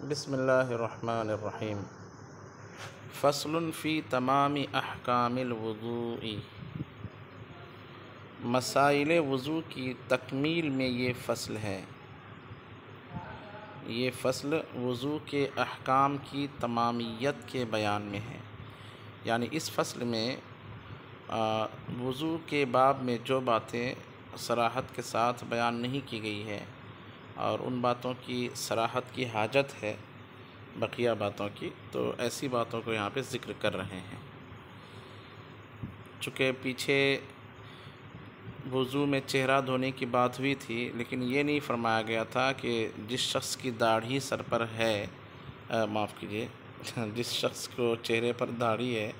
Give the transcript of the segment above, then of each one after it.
बिस्मिल्लाहिर्रहमानिर्रहीम। फ़स्लुन फ़ी तमामी अहकामिल वुज़ूइ। मसाइल वज़ू की तकमील में ये फ़स्ल है। ये फ़स्ल वज़ू के अहकाम की तमामियत के बयान में है। यानी इस फ़स्ल में वज़ू के बाब में जो बातें सराहत के साथ बयान नहीं की गई है और उन बातों की सराहत की हाजत है बकिया बातों की, तो ऐसी बातों को यहाँ पे ज़िक्र कर रहे हैं। चूँकि पीछे वज़ू में चेहरा धोने की बात हुई थी, लेकिन ये नहीं फरमाया गया था कि जिस शख्स की दाढ़ी सर पर है, माफ़ कीजिए, जिस शख्स को चेहरे पर दाढ़ी है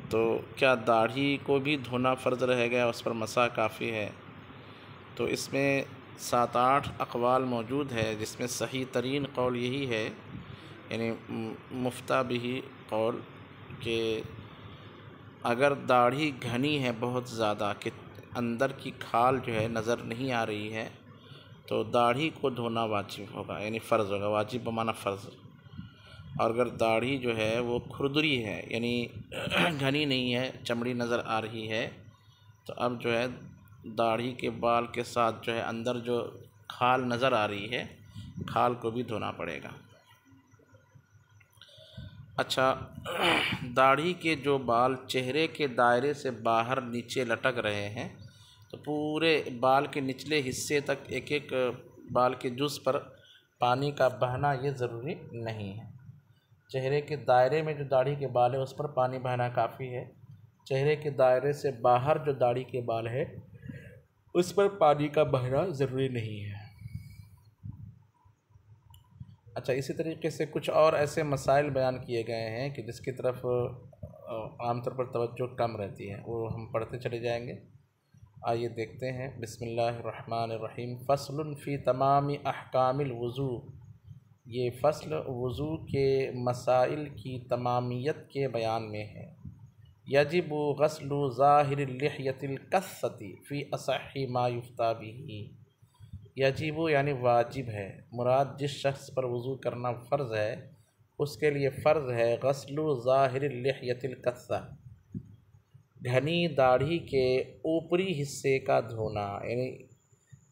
तो क्या दाढ़ी को भी धोना फ़र्ज़ रह गया, उस पर मसा काफ़ी है। तो इसमें 7-8 अक़वाल मौजूद है, जिसमें सही तरीन कौल यही है, यानी मुफ्ता बिही कौल, कि अगर दाढ़ी घनी है बहुत ज़्यादा कि अंदर की खाल जो है नज़र नहीं आ रही है, तो दाढ़ी को धोना वाजिब होगा, यानी फ़र्ज़ होगा। वाजिब बमाना फ़र्ज़। और अगर दाढ़ी जो है वो खुरदरी है, यानी घनी नहीं है, चमड़ी नज़र आ रही है, तो अब जो है दाढ़ी के बाल के साथ जो है अंदर जो खाल नज़र आ रही है, खाल को भी धोना पड़ेगा। अच्छा, दाढ़ी के जो बाल चेहरे के दायरे से बाहर नीचे लटक रहे हैं, तो पूरे बाल के निचले हिस्से तक एक एक बाल के जुज़ पर पानी का बहना ये ज़रूरी नहीं है। चेहरे के दायरे में जो दाढ़ी के बाल है उस पर पानी बहना काफ़ी है। चेहरे के दायरे से बाहर जो दाढ़ी के बाल है उस पर पानी का बहना ज़रूरी नहीं है। अच्छा, इसी तरीके से कुछ और ऐसे मसाइल बयान किए गए हैं कि जिसकी तरफ आमतौर पर तवज्जो कम रहती है, वो हम पढ़ते चले जाएंगे। आइए देखते हैं। बिस्मिल्लाहिर्रहमानिर्रहीम। फ़स्लुन फ़ी तमामी अहकामिल वज़ू। ये फ़स्ल वज़ू के मसाइल की तमामियत के बयान में है। यजिबु ग़स्लु ज़ाहिरिल लिह्यतिल कस्सति फ़ी असह्हि मा युफ्ता बिही। यजिबु यानी वाजिब है, मुराद जिस शख्स पर वज़ू करना फ़र्ज़ है उसके लिए फ़र्ज़ है ग़स्लु ज़ाहिरिल लिह्यतिल कस्सा, घनी दाढ़ी के ऊपरी हिस्से का धोना। यानी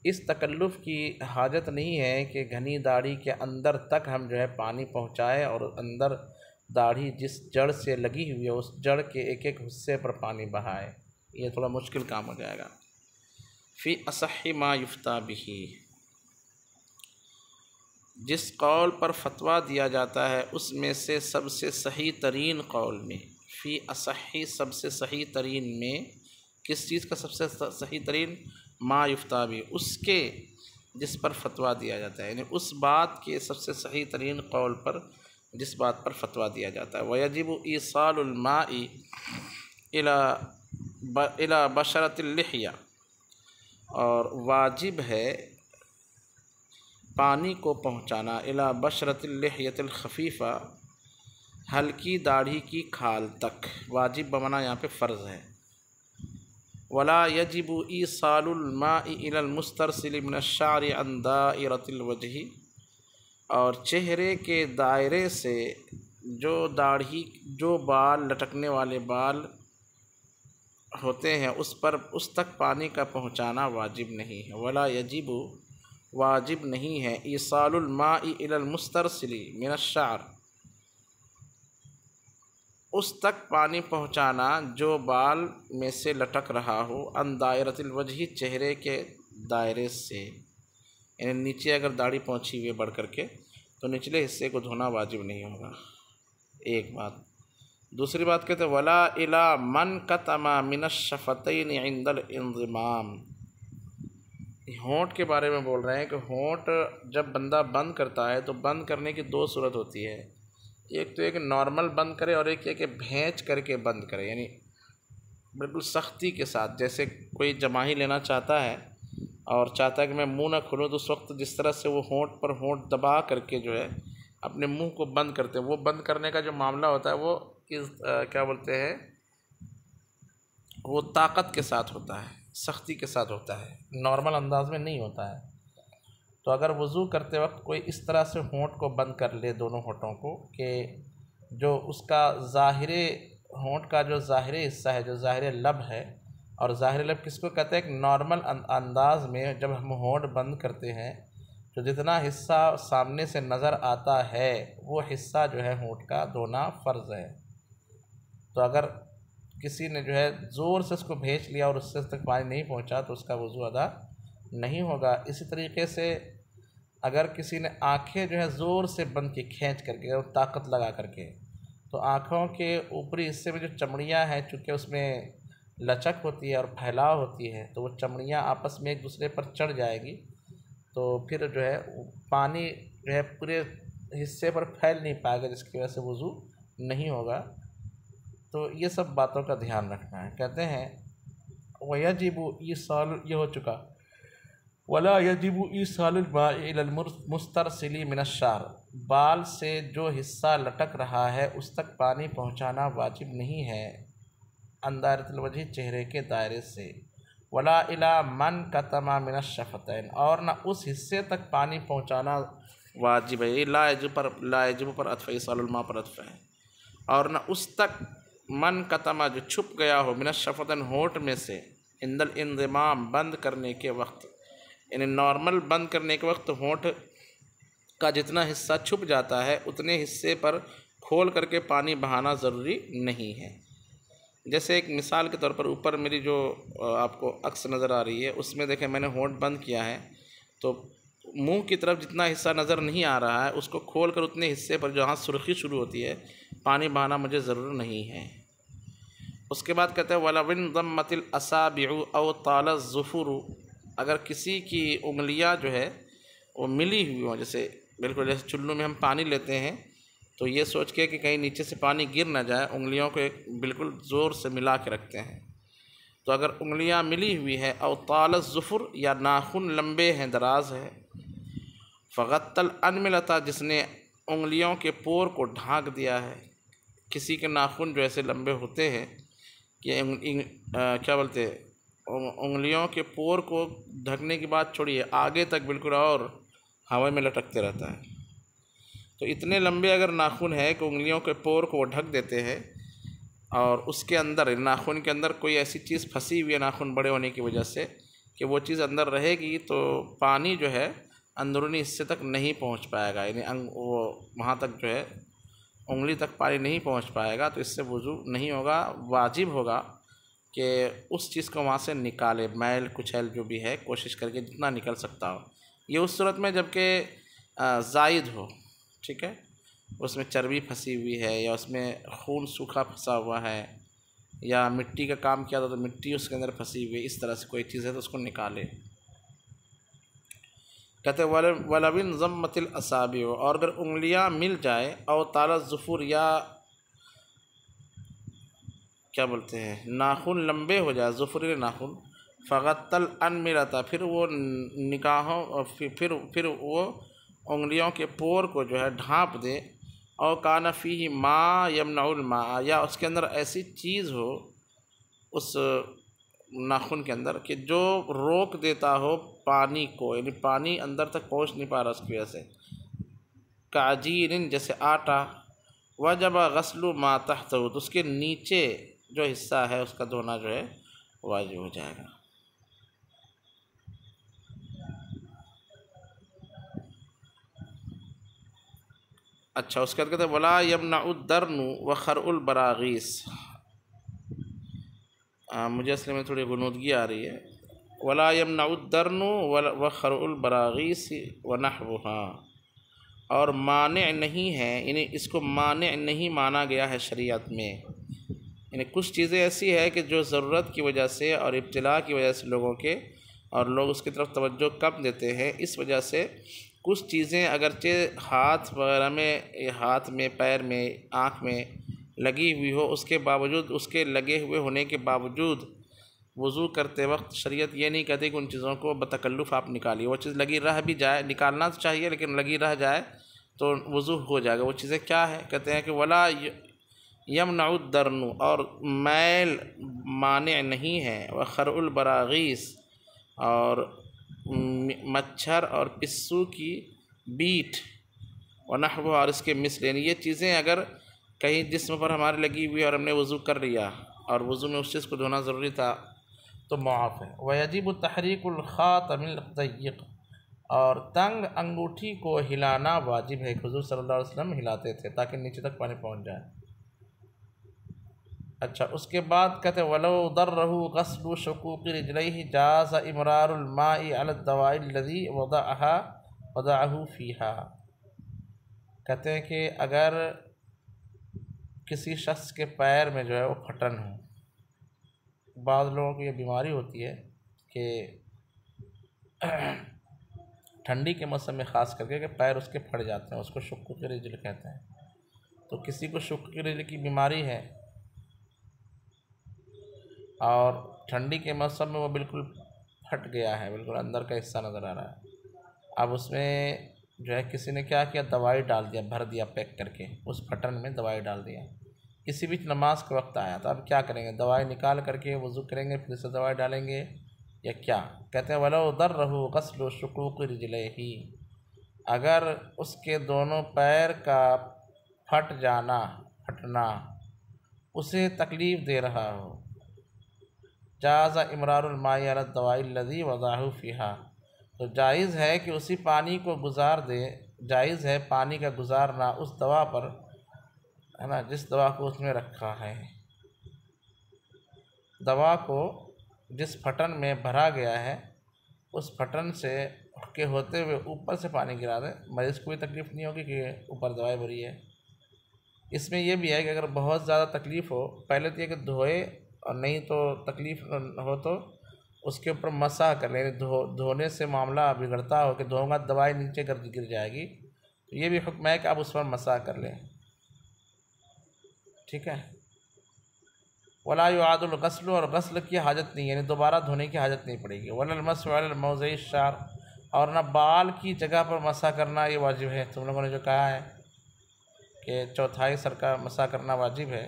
इस तकल्लुफ़ की हाजत नहीं है कि घनी दाढ़ी के अंदर तक हम जो है पानी पहुँचाएँ और अंदर दाढ़ी जिस जड़ से लगी हुई है उस जड़ के एक एक हिस्से पर पानी बहाए। ये थोड़ा मुश्किल काम हो जाएगा। फ़ी असह्हि मा युफ्ता बिही, जिस कौल पर फतवा दिया जाता है उसमें से सबसे सही तरीन कौल में, फ़ी असह्हि सबसे सही तरीन में, किस चीज़ का सबसे सही तरीन? मा युफ्ता भी, उसके जिस पर फतवा दिया जाता है, यानी उस बात के सबसे सही तरीन कौल पर जिस बात पर फतवा दिया जाता है। वयजिबु ईसालुल माई इला बशरतिल लिह्या, और वाजिब है पानी को पहुँचाना इला बशरतिल लिह्यतिल खफीफ़ा, हल्की दाढ़ी की खाल तक। वाजिब बमाना यहाँ पे फ़र्ज़ है। वला यजिबु ईसालुल माई इलल मुस्तरसिल मिनश्शारि अन दाइरतिल वजही, और चेहरे के दायरे से जो बाल लटकने वाले बाल होते हैं उस तक पानी का पहुँचाना वाजिब नहीं है। वला यजिबु वाजिब नहीं है ईसालुल माई इलल मुस्तरसिल मिनश्शार, उस तक पानी पहुँचाना जो बाल में से लटक रहा हो, अन दायरतिल वजही चेहरे के दायरे से, यानी नीचे अगर दाढ़ी पहुँची हुई बढ़ करके तो निचले हिस्से को धोना वाजिब नहीं होगा। एक बात। दूसरी बात कहते हैं वला इला मन कतमा मिनश्शफ़तैन इंदल इंज़िमाम। होंठ के बारे में बोल रहे हैं कि होंठ जब बंदा बंद करता है तो बंद करने की दो सूरत होती है। एक तो एक नॉर्मल बंद करे और एक भैंच करके बंद करे, यानी बिल्कुल सख्ती के साथ। जैसे कोई जमाही लेना चाहता है और चाहता है कि मैं मुंह ना खोलूँ, तो उस वक्त जिस तरह से वो होंठ पर होंठ दबा करके जो है अपने मुंह को बंद करते हैं, वो बंद करने का जो मामला होता है वो क्या बोलते हैं, वो ताकत के साथ होता है, सख्ती के साथ होता है, नॉर्मल अंदाज में नहीं होता है। तो अगर वज़ू करते वक्त कोई इस तरह से होंठ को बंद कर ले, दोनों होंठों को, कि जो उसका ज़ाहिरे होंठ का जो ज़ाहिरी हिस्सा है, जो ज़ाहिर लब है, और ज़ाहिर लब किसको कहते हैं? एक नॉर्मल अंदाज में जब हम होंठ बंद करते हैं तो जितना हिस्सा सामने से नज़र आता है वो हिस्सा जो है होंठ का धोना फ़र्ज़ है। तो अगर किसी ने जो है ज़ोर से उसको भेज लिया और उससे तक पानी नहीं पहुंचा तो उसका वज़ू अदा नहीं होगा। इसी तरीके से अगर किसी ने आंखें जो है ज़ोर से बंद की, खींच करके और ताकत लगा करके, तो आँखों के ऊपरी हिस्से में जो चमड़ियाँ हैं, चूँकि उसमें लचक होती है और फैलाव होती है, तो वो चमड़ियाँ आपस में एक दूसरे पर चढ़ जाएगी, तो फिर जो है पानी जो है पूरे हिस्से पर फैल नहीं पाएगा, जिसकी वजह से वज़ू नहीं होगा। तो ये सब बातों का ध्यान रखना है। कहते हैं वयजिबु ईसाल, ये हो चुका, वला यजिबु ईसालुल माई इलल मुस्तरसिली मिनश्शार, बाल से जो हिस्सा लटक रहा है उस तक पानी पहुंचाना वाजिब नहीं है अंदारतुल वजह, चेहरे के दायरे से, वला इला मन कतमा मिनश्शफतैन, और ना उस हिस्से तक पानी पहुंचाना वाजिब है। ला यजिब पर अतफ़, ईसालुल मा पर अतफ़ है। और ना उस तक मन कतमा जो छुप गया हो, मिनश्शफतैन होंठ में से, इंदल इंज़िमाम बंद करने के वक्त, यानी नॉर्मल बंद करने के वक्त होंठ का जितना हिस्सा छुप जाता है उतने हिस्से पर खोल करके पानी बहाना ज़रूरी नहीं है। जैसे एक मिसाल के तौर पर ऊपर मेरी जो आपको अक्स नज़र आ रही है उसमें देखें मैंने होंठ बंद किया है, तो मुंह की तरफ जितना हिस्सा नज़र नहीं आ रहा है उसको खोल कर उतने हिस्से पर जहाँ सुर्खी शुरू होती है पानी बहाना मुझे ज़रूर नहीं है। उसके बाद कहते हैं वलविन दम्मतिल असाबिउ औ ताल ज़ुफुरु, अगर किसी की उंगलियां जो है वो मिली हुई हों, जैसे बिल्कुल जैसे चुल्लू में हम पानी लेते हैं तो ये सोच के कि कहीं नीचे से पानी गिर ना जाए, उंगलियों को एक बिल्कुल ज़ोर से मिला के रखते हैं। तो अगर उंगलियां मिली हुई है, औ ताल ज़ुफुर, या नाखून लंबे हैं, दराज है, फ़गत्तल अनमिलता, जिसने उंगलियों के पोर को ढांक दिया है। किसी के नाखून जो ऐसे लंबे होते हैं कि क्या बोलते हैं, उंगलियों के पोर को ढकने की बात छोड़िए, आगे तक बिल्कुल और हवा में लटकते रहता है। तो इतने लंबे अगर नाखून है कि उंगलियों के पोर को ढक देते हैं और उसके अंदर, नाखून के अंदर कोई ऐसी चीज़ फंसी हुई है नाखून बड़े होने की वजह से कि वो चीज़ अंदर रहेगी, तो पानी जो है अंदरूनी हिस्से तक नहीं पहुंच पाएगा, यानी वो वहाँ तक जो है उंगली तक पानी नहीं पहुंच पाएगा, तो इससे वज़ू नहीं होगा। वाजिब होगा कि उस चीज़ को वहाँ से निकाले, मैल कुचैल जो भी है कोशिश करके जितना निकल सकता हो। ये उस सूरत में जबकि ज़ायद हो, ठीक है, उसमें चर्बी फंसी हुई है या उसमें खून सूखा फंसा हुआ है या मिट्टी का काम किया था तो मिट्टी उसके अंदर फंसी हुई है, इस तरह से कोई चीज़ है तो उसको निकाले। कहते वलविन ज़म्मतिल असाबि, और अगर उंगलियां मिल जाए, और ताला ज़ुफुर, या क्या बोलते हैं नाखून लंबे हो जाए, ज़ुफुर नाखून, फ़गत्तल अनमिलता, फिर वो निगाहों फिर वो उंगलियों के पोर को जो है ढाँप दे, और काना फ़ीही मा यमनउल मा, या उसके अंदर ऐसी चीज़ हो उस नाखून के अंदर कि जो रोक देता हो पानी को, यानी पानी अंदर तक पहुंच नहीं पा रहा उसकी वजह से, काजीरिन, जैसे आटा, वजब गस्लु मा तहतहु, तो उसके नीचे जो हिस्सा है उसका धोना जो है वाजिब हो जाएगा। अच्छा, उसके बाद कहते हैं वला यमनउद्दरनु व खरउल बरागीस, मुझे असली में थोड़ी गुनूदगी आ रही है, वला यमनउद्दरनु व खरउल बरागीस व नहवुहा, और माने नहीं है, यानी इसको माने नहीं माना गया है शरीयत में, यानी कुछ चीज़ें ऐसी है कि जो ज़रूरत की वजह से और इब्तिला की वजह से लोगों के, और लोग उसकी तरफ तवज्जो कम देते हैं, इस वजह से कुछ चीज़ें अगरचे हाथ वगैरह में, हाथ में, पैर में, आँख में लगी हुई हो, उसके बावजूद, उसके लगे हुए होने के बावजूद वज़ू करते वक्त शरीयत ये नहीं कहती कि उन चीज़ों को बतकल्लुफ़ आप निकालिए। वो चीज़ लगी रह भी जाए, निकालना तो चाहिए लेकिन लगी रह जाए तो वज़ू हो जाएगा। वो चीज़ें क्या है, कहते हैं कि वला यमनउद्दरनु, और मैल माने नहीं है, व खरउल बरागीस, और मच्छर और पिस्सू की बीट और नहव और इसके मिसल, यानी ये चीज़ें अगर कहीं जिस्म पर हमारे लगी हुई और हमने वज़ू कर लिया और वज़ू में उस चीज़ को धोना ज़रूरी था तो मुआफ़ है। वयजिब तहरीकुल ख़ातमिल ज़य्यक़, और तंग अंगूठी को हिलाना वाजिब है। हुज़ूर सल्लल्लाहु अलैहि वसल्लम हिलाते थे ताकि नीचे तक पानी पहुँच जाए। अच्छा, उसके बाद कहते वलो दर्रहु गस्लु शुकूक़ि रिजलैहि जाज़ इमरारुल माई अला दवाई लज़ी वदअहु फ़ीहा। कहते हैं कि अगर किसी शख्स के पैर में जो है वो फटन हो, बाद लोगों को ये बीमारी होती है कि ठंडी के मौसम में ख़ास करके कि पैर उसके फट जाते हैं, उसको शुक्क़ रिजल कहते हैं। तो किसी को शुक्क़ रिजल की बीमारी है और ठंडी के मौसम में वो बिल्कुल फट गया है, बिल्कुल अंदर का हिस्सा नज़र आ रहा है। अब उसमें जो है किसी ने क्या किया, दवाई डाल दिया, भर दिया पैक करके, उस फटन में दवाई डाल दिया। इसी बीच नमाज का वक्त आया, तो अब क्या करेंगे, दवाई निकाल करके वज़ू करेंगे फिर से दवाई डालेंगे या क्या? कहते हैं वलो दर्रहु गस्लु शुकूक़ि रिजलैहि, अगर उसके दोनों पैर का फटना उसे तकलीफ़ दे रहा हो, जाज़ा इमरारुल माई अला दवाई लज़ी वज़अहु फ़ीहा, तो जायज़ है कि उसी पानी को गुजार दे, जायज़ है पानी का गुजारना उस दवा पर, है ना, जिस दवा को उसमें रखा है। दवा को जिस फटन में भरा गया है उस फटन से के होते हुए ऊपर से पानी गिरा दे, मरीज़ को भी तकलीफ़ नहीं होगी कि ऊपर दवाई भरी है। इसमें यह भी है कि अगर बहुत ज़्यादा तकलीफ़ हो, पहले तो ये कि धोए, और नहीं तो तकलीफ़ हो तो उसके ऊपर मसा कर ले। धोने से मामला बिगड़ता हो कि धोऊंगा दवाई नीचे गिर जाएगी, तो ये भी हुक्म है कि आप उस पर मसा कर लें। ठीक है। वला युआदुल गस्ल, और गस्ल की हाजत नहीं, यानी दोबारा धोने की हाजत नहीं पड़ेगी। वलल मस्हु अलल मौज़िइ शार, और ना बाल की जगह पर मसा करना ये वाजिब है। तुम लोगों ने जो कहा है कि चौथाई सर का मसा करना वाजिब है।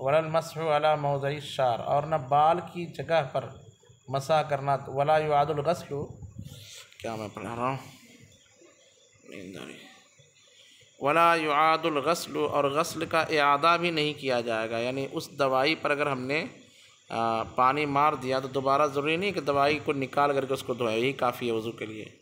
वलल मस्हु अला मौज़िइ शार, और ना बाल की जगह पर मसा करना। वला युआदुल गस्ल, क्या मैं पढ़ा रहा हूँ, वला युआदुल गस्ल, और गस्ल का इआदा भी नहीं किया जाएगा। यानी उस दवाई पर अगर हमने पानी मार दिया तो दोबारा ज़रूरी नहीं कि दवाई को निकाल करके उसको धोए, यही काफ़ी है वज़ू के लिए।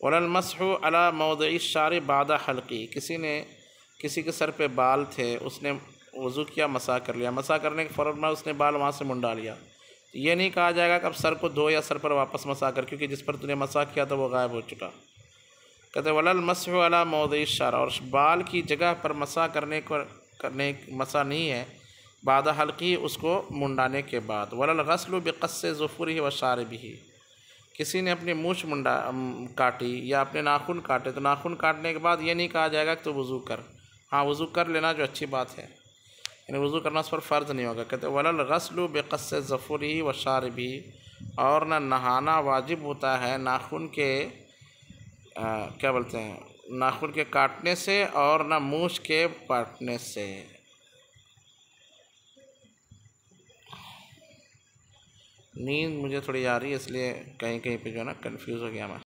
वलल मस्हु अला मौज़िइ शार बादा हल्क़ी, किसी के सर पे बाल थे, उसने वज़ू किया, मसा कर लिया, मसा करने के फ़ौरन बाद उसने बाल वहाँ से मुंडा लिया, तो ये नहीं कहा जाएगा कि अब सर को धो या सर पर वापस मसा कर, क्योंकि जिस पर तूने मसा किया तो वो गायब हो चुका। कहते वलल मस्हु अला मौज़िइ शार, और बाल की जगह पर मसा करने मसा नहीं है बाद हल्की, उसको मुंडाने के बाद। वलल गस्लु बिक़स्सि ज़ुफ़ुरिही व शारिबिही, किसी ने अपनी मूछ काटी या अपने नाखून काटे, तो नाखून काटने के बाद ये नहीं कहा जाएगा कि तो वज़ू कर। हाँ, वज़ू कर लेना जो अच्छी बात है, यानी वज़ू करना उस पर फ़र्ज़ नहीं होगा। कहते वलल गस्लु बिक़स्सि ज़ुफ़ुरिही व शारिबिही, और न नहाना वाजिब होता है नाखून के क्या बोलते हैं, नाखून के काटने से, और ना मूछ के काटने से। नींद मुझे थोड़ी आ रही है, इसलिए कहीं कहीं पे जो है ना कंफ्यूज हो गया मैं।